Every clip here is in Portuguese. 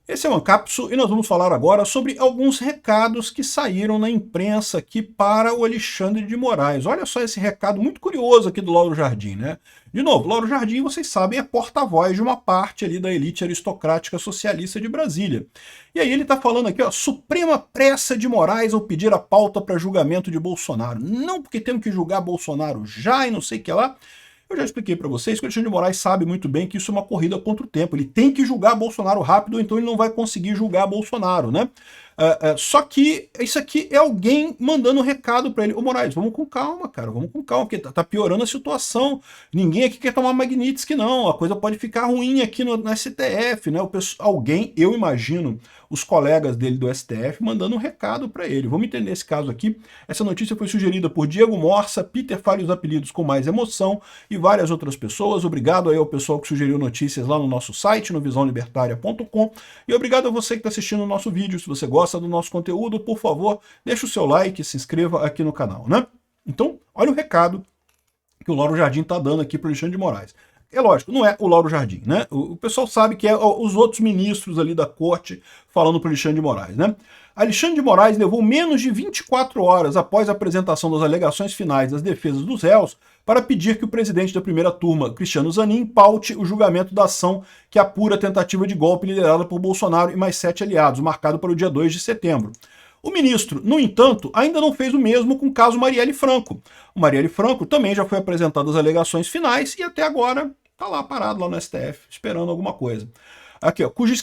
Esse é o Ancapsu e nós vamos falar agora sobre alguns recados que saíram na imprensa aqui para o Alexandre de Moraes. Olha só esse recado muito curioso aqui do Lauro Jardim, né? De novo, Lauro Jardim, vocês sabem, é porta-voz de uma parte ali da elite aristocrática socialista de Brasília. E aí ele está falando aqui, ó, suprema pressa de Moraes ao pedir a pauta para julgamento de Bolsonaro. Não porque temos que julgar Bolsonaro já e não sei o que lá. Eu já expliquei para vocês que o Alexandre de Moraes sabe muito bem que isso é uma corrida contra o tempo. Ele tem que julgar Bolsonaro rápido, ou então ele não vai conseguir julgar Bolsonaro, né? Só que isso aqui é alguém mandando um recado para ele. Ô Moraes, vamos com calma, cara, vamos com calma, porque tá piorando a situação. Ninguém aqui quer tomar Magnitsky, não. A coisa pode ficar ruim aqui no STF, né? Alguém, eu imagino, os colegas dele do STF mandando um recado para ele. Vamos entender esse caso aqui. Essa notícia foi sugerida por Diego Morsa, Peter Fale os Apelidos com Mais Emoção e várias outras pessoas. Obrigado aí ao pessoal que sugeriu notícias lá no nosso site, no visãolibertaria.com, e obrigado a você que está assistindo o nosso vídeo. Se você gosta do nosso conteúdo, por favor, deixa o seu like e se inscreva aqui no canal, né? Então, olha o recado que o Lauro Jardim está dando aqui para o Alexandre de Moraes. É lógico, não é o Lauro Jardim, né? O pessoal sabe que é os outros ministros ali da corte falando para o Alexandre de Moraes, né? Alexandre de Moraes levou menos de 24 horas após a apresentação das alegações finais das defesas dos réus para pedir que o presidente da primeira turma, Cristiano Zanin, paute o julgamento da ação que apura a tentativa de golpe liderada por Bolsonaro e mais 7 aliados, marcado para o dia 2 de setembro. O ministro, no entanto, ainda não fez o mesmo com o caso Marielle Franco. O Marielle Franco também já foi apresentado as alegações finais e até agora está lá parado lá no STF, esperando alguma coisa. Aqui, ó, cuja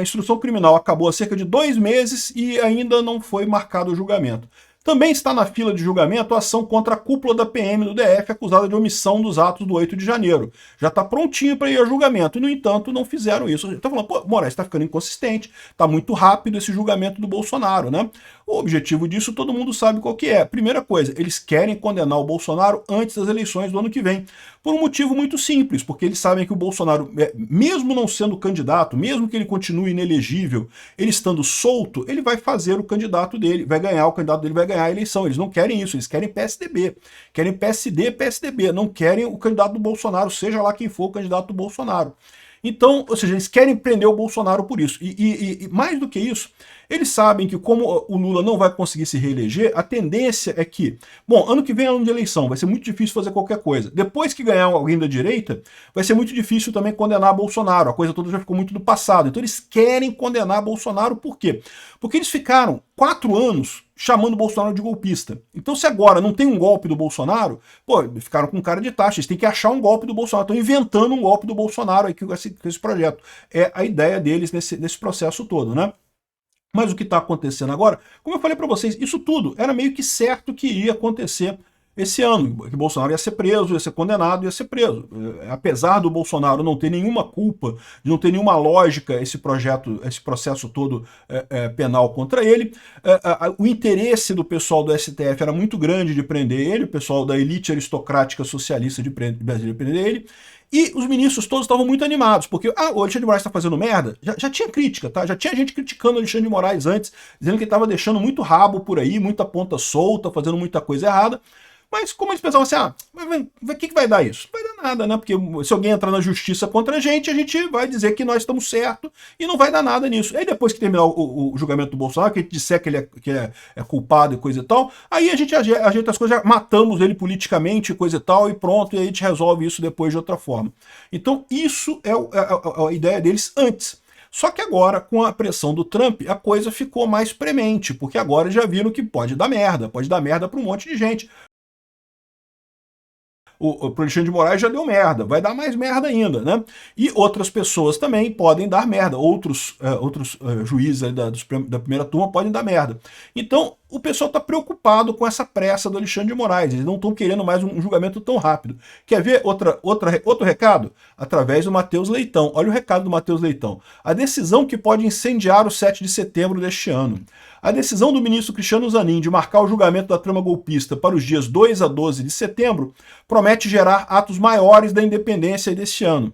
instrução criminal acabou há cerca de 2 meses e ainda não foi marcado o julgamento. Também está na fila de julgamento a ação contra a cúpula da PM do DF acusada de omissão dos atos do 8 de janeiro. Já está prontinho para ir a julgamento e, no entanto, não fizeram isso. Está falando, pô, Moraes está ficando inconsistente, está muito rápido esse julgamento do Bolsonaro, né? O objetivo disso todo mundo sabe qual que é. Primeira coisa, eles querem condenar o Bolsonaro antes das eleições do ano que vem. Por um motivo muito simples, porque eles sabem que o Bolsonaro, mesmo não sendo candidato, mesmo que ele continue inelegível, ele estando solto, ele vai fazer o candidato dele, vai ganhar, o candidato dele vai ganhar a eleição. Eles não querem isso, eles querem PSDB, querem PSD, PSDB, não querem o candidato do Bolsonaro, seja lá quem for o candidato do Bolsonaro. Então, ou seja, eles querem prender o Bolsonaro por isso. E mais do que isso, eles sabem que como o Lula não vai conseguir se reeleger, a tendência é que, bom, ano que vem é ano de eleição, vai ser muito difícil fazer qualquer coisa. Depois que ganhar alguém da direita, vai ser muito difícil também condenar Bolsonaro. A coisa toda já ficou muito do passado. Então eles querem condenar Bolsonaro por quê? Porque eles ficaram 4 anos chamando o Bolsonaro de golpista. Então se agora não tem um golpe do Bolsonaro, pô, ficaram com cara de taxa, eles têm que achar um golpe do Bolsonaro, estão inventando um golpe do Bolsonaro aí com esse projeto. É a ideia deles nesse processo todo, né? Mas o que está acontecendo agora, como eu falei para vocês, isso tudo era meio que certo que ia acontecer esse ano, que Bolsonaro ia ser preso, ia ser condenado, ia ser preso. Apesar do Bolsonaro não ter nenhuma culpa, de não ter nenhuma lógica esse processo todo penal contra ele, o interesse do pessoal do STF era muito grande de prender ele, o pessoal da elite aristocrática socialista de Brasília prender ele, e os ministros todos estavam muito animados, porque o Alexandre de Moraes está fazendo merda, já tinha crítica, tá? Já tinha gente criticando o Alexandre de Moraes antes, dizendo que ele estava deixando muito rabo por aí, muita ponta solta, fazendo muita coisa errada. Mas como eles pensavam assim, o que vai dar isso? Não vai dar nada, né? Porque se alguém entrar na justiça contra a gente vai dizer que nós estamos certos e não vai dar nada nisso. Aí depois que terminar o julgamento do Bolsonaro, que a gente disser que ele é culpado e coisa e tal, aí a gente ajeita as coisas, já matamos ele politicamente e coisa e tal, e pronto, e aí a gente resolve isso depois de outra forma. Então isso é a ideia deles antes. Só que agora, com a pressão do Trump, a coisa ficou mais premente, porque agora já viram que pode dar merda para um monte de gente. O Alexandre de Moraes já deu merda, vai dar mais merda ainda, né? E outras pessoas também podem dar merda, outros juízes da primeira turma podem dar merda. Então, o pessoal está preocupado com essa pressa do Alexandre de Moraes, eles não estão querendo mais um julgamento tão rápido. Quer ver outro recado? Através do Matheus Leitão. Olha o recado do Matheus Leitão. A decisão que pode incendiar o 7 de setembro deste ano. A decisão do ministro Cristiano Zanin de marcar o julgamento da trama golpista para os dias 2 a 12 de setembro promete gerar atos maiores da independência deste ano.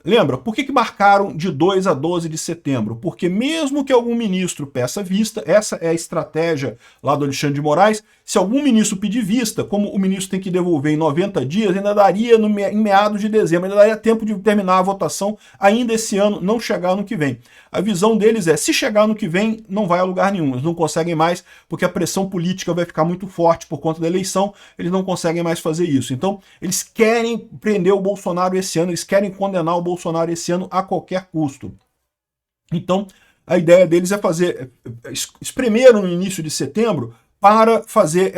Lembra, por que marcaram de 2 a 12 de setembro? Porque mesmo que algum ministro peça vista, essa é a estratégia lá do Alexandre de Moraes, Se algum ministro pedir vista, como o ministro tem que devolver em 90 dias, ainda daria em meados de dezembro, ainda daria tempo de terminar a votação ainda esse ano, não chegar no que vem. A visão deles é, se chegar no que vem, não vai a lugar nenhum, eles não conseguem mais, porque a pressão política vai ficar muito forte por conta da eleição, eles não conseguem mais fazer isso. Então, eles querem prender o Bolsonaro esse ano, eles querem condenar o Bolsonaro esse ano a qualquer custo. Então, a ideia deles é fazer, espremeram no início de setembro, para fazer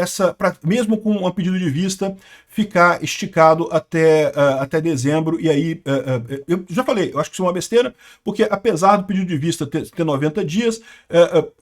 mesmo com um pedido de vista, ficar esticado até dezembro, e aí, eu já falei, eu acho que isso é uma besteira, porque apesar do pedido de vista ter 90 dias,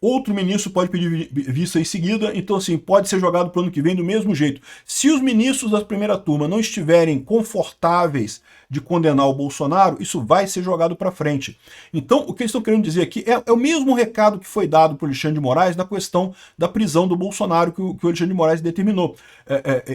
outro ministro pode pedir vista em seguida, então assim, pode ser jogado para o ano que vem do mesmo jeito. Se os ministros da primeira turma não estiverem confortáveis de condenar o Bolsonaro, isso vai ser jogado para frente. Então, o que eles estão querendo dizer aqui é o mesmo recado que foi dado por Alexandre de Moraes na questão da prisão do Bolsonaro, que o Alexandre de Moraes determinou.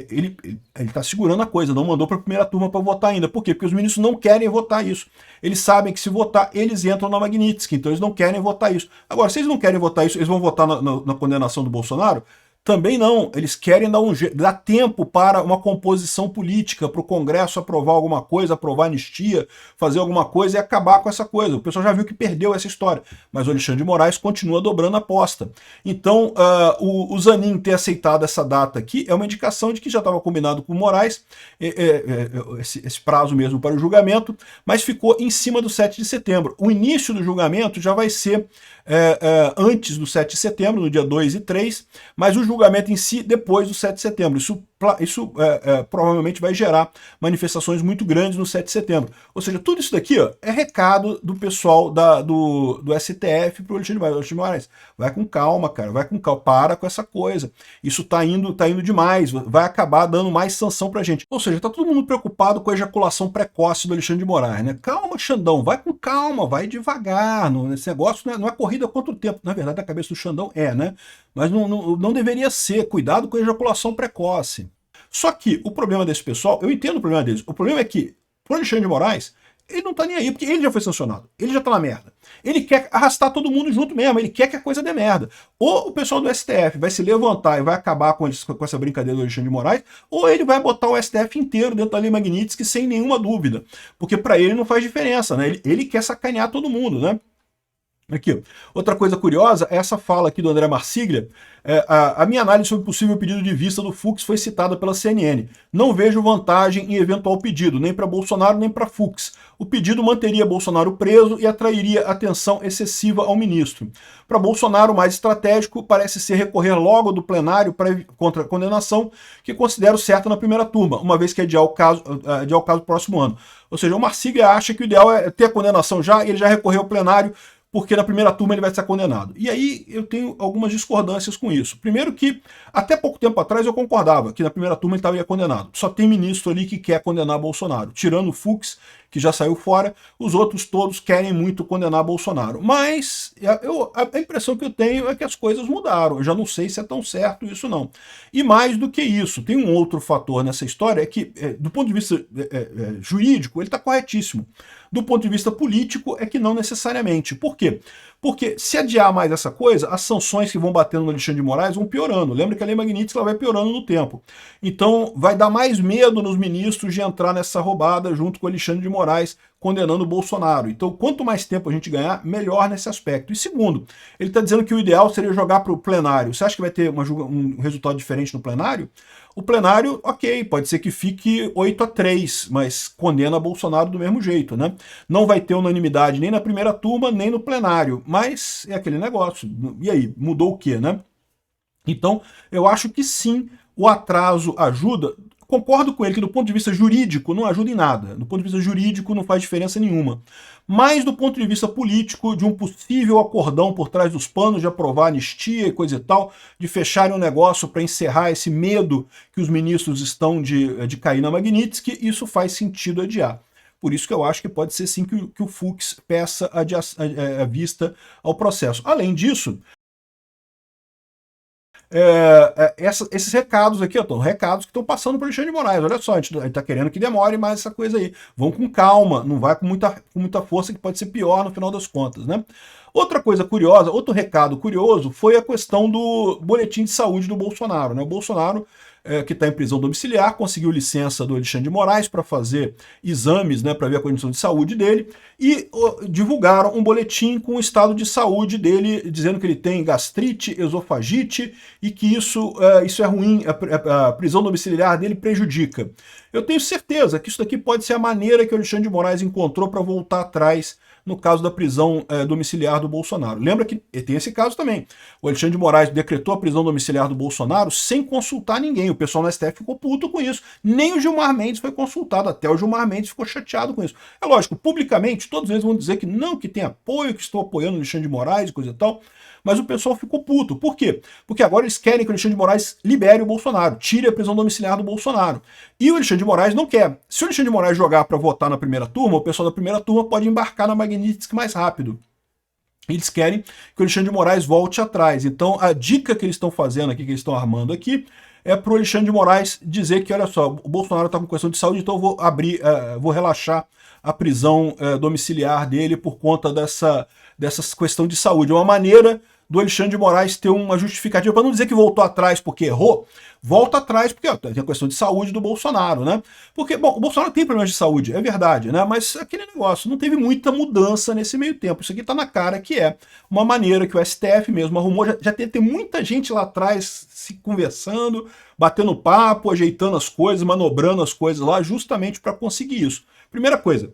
Ele está segurando a coisa, não mandou para a primeira turma para votar ainda. Por quê? Porque os ministros não querem votar isso. Eles sabem que se votar, eles entram na Magnitsky, então eles não querem votar isso. Agora, se eles não querem votar isso, eles vão votar na condenação do Bolsonaro? Também não, eles querem dar tempo para uma composição política, para o Congresso aprovar alguma coisa, aprovar anistia, fazer alguma coisa e acabar com essa coisa. O pessoal já viu que perdeu essa história, mas o Alexandre de Moraes continua dobrando a aposta. Então, o Zanin ter aceitado essa data aqui é uma indicação de que já estava combinado com o Moraes, esse prazo mesmo para o julgamento, mas ficou em cima do 7 de setembro. O início do julgamento já vai ser antes do 7 de setembro, no dia 2 e 3, mas o julgamento em si depois do 7 de setembro. Isso provavelmente vai gerar manifestações muito grandes no 7 de setembro. Ou seja, tudo isso daqui é recado do pessoal do STF para o Alexandre de Moraes. Vai com calma, cara, vai com calma, para com essa coisa. Isso tá indo demais, vai acabar dando mais sanção pra gente. Ou seja, tá todo mundo preocupado com a ejaculação precoce do Alexandre de Moraes, né? Calma, Xandão, vai com calma, vai devagar. Esse negócio não é corrida contra o tempo. Na verdade, a cabeça do Xandão né? Mas não deveria ser. Cuidado com a ejaculação precoce. Só que o problema desse pessoal, eu entendo o problema deles, o problema é que o Alexandre de Moraes, ele não tá nem aí, porque ele já foi sancionado, ele já tá na merda. Ele quer arrastar todo mundo junto mesmo, ele quer que a coisa dê merda. Ou o pessoal do STF vai se levantar e vai acabar com essa brincadeira do Alexandre de Moraes, ou ele vai botar o STF inteiro dentro da Lei Magnitsky sem nenhuma dúvida. Porque para ele não faz diferença, né? Ele quer sacanear todo mundo, né? Aqui, outra coisa curiosa é essa fala aqui do André Marsiglia. A minha análise sobre o possível pedido de vista do Fux foi citada pela CNN. Não vejo vantagem em eventual pedido, nem para Bolsonaro nem para Fux. O pedido manteria Bolsonaro preso e atrairia atenção excessiva ao ministro. Para Bolsonaro, o mais estratégico parece ser recorrer logo do plenário contra a condenação, que considero certa na primeira turma, uma vez que adiar o caso próximo ano. Ou seja, o Marsiglia acha que o ideal é ter a condenação já, e ele já recorreu ao plenário, porque na primeira turma ele vai ser condenado. E aí eu tenho algumas discordâncias com isso. Primeiro que, até pouco tempo atrás, eu concordava que na primeira turma ele estaria condenado. Só tem ministro ali que quer condenar Bolsonaro. Tirando o Fux, que já saiu fora, os outros todos querem muito condenar Bolsonaro. Mas a impressão que eu tenho é que as coisas mudaram. Eu já não sei se é tão certo isso não. E mais do que isso, tem um outro fator nessa história, é que, do ponto de vista jurídico, ele está corretíssimo. Do ponto de vista político, é que não necessariamente. Por quê? Porque se adiar mais essa coisa, as sanções que vão batendo no Alexandre de Moraes vão piorando. Lembra que a Lei Magnitsky ela vai piorando no tempo. Então vai dar mais medo nos ministros de entrar nessa roubada junto com o Alexandre de Moraes condenando o Bolsonaro. Então quanto mais tempo a gente ganhar, melhor nesse aspecto. E segundo, ele está dizendo que o ideal seria jogar para o plenário. Você acha que vai ter um resultado diferente no plenário? O plenário, ok, pode ser que fique 8-3, mas condena Bolsonaro do mesmo jeito, né? Não vai ter unanimidade nem na primeira turma, nem no plenário, mas é aquele negócio. E aí, mudou o quê, né? Então, eu acho que sim, o atraso ajuda. Concordo com ele que do ponto de vista jurídico não ajuda em nada. Do ponto de vista jurídico não faz diferença nenhuma. Mas do ponto de vista político, de um possível acordão por trás dos panos de aprovar anistia e coisa e tal, de fecharem um negócio para encerrar esse medo que os ministros estão de cair na Magnitsky, isso faz sentido adiar. Por isso que eu acho que pode ser sim que o Fux peça a vista ao processo. Além disso, esses recados aqui, recados que estão passando para o Alexandre de Moraes. Olha só, a gente está querendo que demore mais essa coisa aí. Vão com calma, não vai com muita força, que pode ser pior no final das contas, né? Outra coisa curiosa, outro recado curioso foi a questão do boletim de saúde do Bolsonaro, né? O Bolsonaro, que está em prisão domiciliar, conseguiu licença do Alexandre de Moraes para fazer exames, né, para ver a condição de saúde dele, e divulgaram um boletim com o estado de saúde dele, dizendo que ele tem gastrite, esofagite, e que isso é ruim, a prisão domiciliar dele prejudica. Eu tenho certeza que isso daqui pode ser a maneira que o Alexandre de Moraes encontrou para voltar atrás no caso da prisão domiciliar do Bolsonaro. Lembra que tem esse caso também. O Alexandre de Moraes decretou a prisão domiciliar do Bolsonaro sem consultar ninguém. O pessoal na STF ficou puto com isso. Nem o Gilmar Mendes foi consultado. Até o Gilmar Mendes ficou chateado com isso. É lógico, publicamente, todos eles vão dizer que não, que tem apoio, que estão apoiando o Alexandre de Moraes e coisa e tal. Mas o pessoal ficou puto. Por quê? Porque agora eles querem que o Alexandre de Moraes libere o Bolsonaro, tire a prisão domiciliar do Bolsonaro. E o Alexandre de Moraes não quer. Se o Alexandre de Moraes jogar para votar na primeira turma, o pessoal da primeira turma pode embarcar na Magnitsky mais rápido. Eles querem que o Alexandre de Moraes volte atrás. Então a dica que eles estão fazendo aqui, que eles estão armando aqui, é para o Alexandre de Moraes dizer que, olha só, o Bolsonaro está com questão de saúde, então eu vou relaxar a prisão domiciliar dele por conta dessa questão de saúde. É uma maneira do Alexandre de Moraes ter uma justificativa, para não dizer que voltou atrás porque errou, volta atrás porque tem a questão de saúde do Bolsonaro, né? Porque, bom, o Bolsonaro tem problemas de saúde, é verdade, né? Mas aquele negócio, não teve muita mudança nesse meio tempo. Isso aqui tá na cara que é uma maneira que o STF mesmo arrumou. Já tem muita gente lá atrás se conversando, batendo papo, ajeitando as coisas, manobrando as coisas lá, justamente para conseguir isso. Primeira coisa,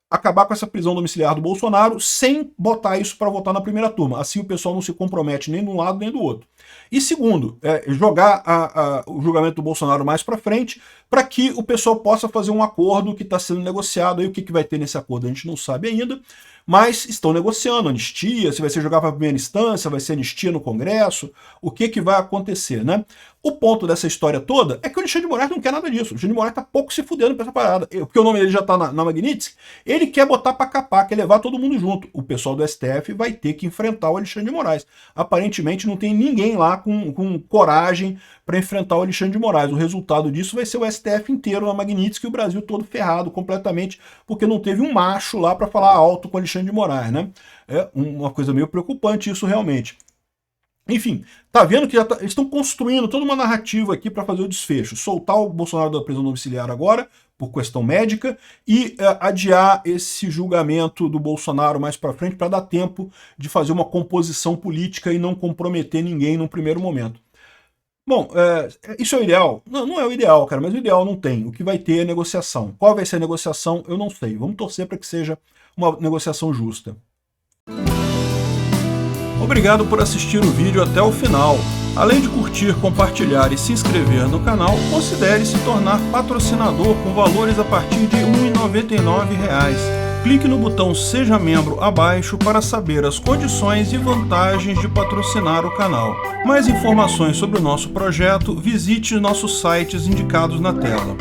acabar com essa prisão domiciliar do Bolsonaro sem botar isso para votar na primeira turma. Assim o pessoal não se compromete nem de um lado nem do outro. E segundo, jogar o julgamento do Bolsonaro mais para frente, para que o pessoal possa fazer um acordo que está sendo negociado. Aí o que vai ter nesse acordo a gente não sabe ainda, mas estão negociando anistia, se vai ser jogar para a primeira instância, vai ser anistia no Congresso, o que vai acontecer, né? O ponto dessa história toda é que o Alexandre de Moraes não quer nada disso. O Alexandre de Moraes tá pouco se fudendo pra essa parada. Porque o nome dele já tá na Magnitsky, ele quer botar pra capar, quer levar todo mundo junto. O pessoal do STF vai ter que enfrentar o Alexandre de Moraes. Aparentemente não tem ninguém lá com coragem para enfrentar o Alexandre de Moraes. O resultado disso vai ser o STF inteiro na Magnitsky e o Brasil todo ferrado completamente, porque não teve um macho lá para falar alto com o Alexandre de Moraes, né? É uma coisa meio preocupante isso realmente. Enfim, tá vendo que eles estão construindo toda uma narrativa aqui para fazer o desfecho. Soltar o Bolsonaro da prisão domiciliar agora, por questão médica, e adiar esse julgamento do Bolsonaro mais para frente para dar tempo de fazer uma composição política e não comprometer ninguém no primeiro momento. Bom, isso é o ideal? Não é o ideal, cara, mas o ideal não tem. O que vai ter é negociação. Qual vai ser a negociação? Eu não sei. Vamos torcer para que seja uma negociação justa. Obrigado por assistir o vídeo até o final. Além de curtir, compartilhar e se inscrever no canal, considere se tornar patrocinador com valores a partir de R$ 1,99. Clique no botão Seja Membro abaixo para saber as condições e vantagens de patrocinar o canal. Mais informações sobre o nosso projeto, visite nossos sites indicados na tela.